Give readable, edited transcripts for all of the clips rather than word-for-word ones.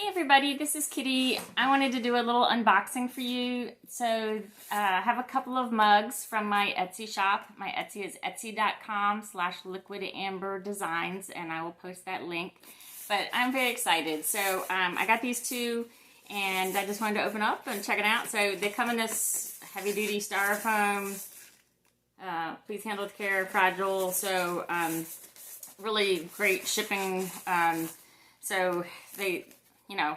Hey everybody, this is Kitty. I wanted to do a little unboxing for you. So I have a couple of mugs from my Etsy shop. My Etsy is etsy.com/liquidamberdesigns, and I will post that link. But I'm very excited. So I got these two and I just wanted to open up and check it out. So they come in this heavy duty styrofoam, please handle with care, fragile. So really great shipping. So they, you know,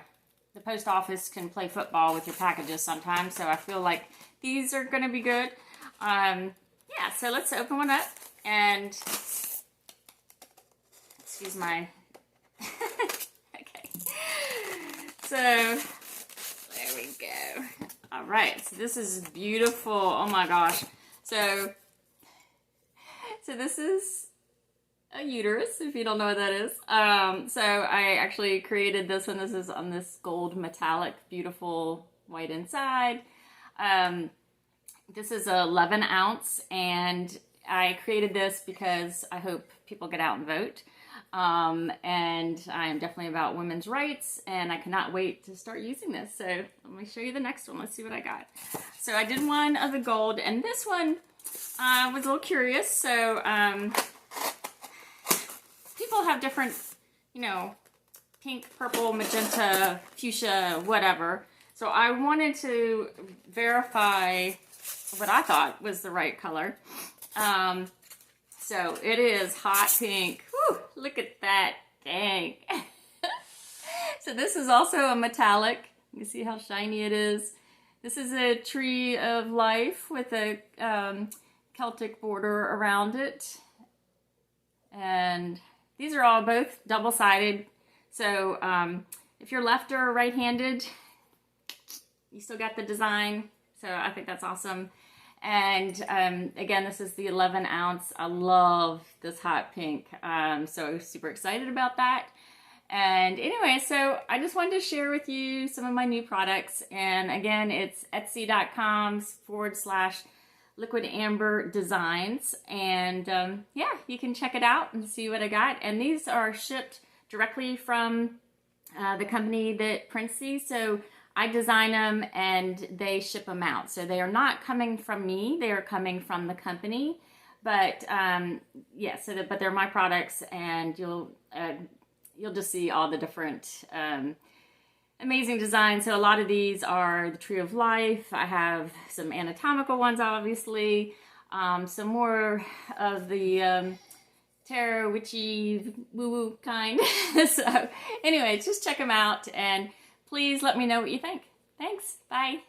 the post office can play football with your packages sometimes, so I feel like these are going to be good. Yeah, so let's open one up, and excuse my, okay, so there we go. All right, so this is beautiful. Oh my gosh. So this is a uterus, if you don't know what that is. So I actually created this one. This is on this gold metallic, beautiful white inside. This is 11 ounce, and I created this because I hope people get out and vote. And I am definitely about women's rights, and I cannot wait to start using this. So let me show you the next one. Let's see what I got. So I did one of the gold, and this one was a little curious. So people have different, you know, pink, purple, magenta, fuchsia, whatever. So I wanted to verify what I thought was the right color. So it is hot pink. Whew, look at that, dang. So this is also a metallic. You see how shiny it is. This is a tree of life with a Celtic border around it. And these are all both double-sided, so if you're left or right-handed, you still got the design, so I think that's awesome. And again, this is the 11 ounce. I love this hot pink, so super excited about that. And anyway, so I just wanted to share with you some of my new products, and again, it's etsy.com/Liquid Amber Designs, and yeah, you can check it out and see what I got. And these are shipped directly from the company that prints these, so I design them and they ship them out. So they are not coming from me, they are coming from the company. But yeah, but they're my products, and you'll just see all the different amazing designs. So a lot of these are the Tree of Life. I have some anatomical ones, obviously. Some more of the tarot, witchy, woo-woo kind. So anyway, just check them out, and please let me know what you think. Thanks. Bye.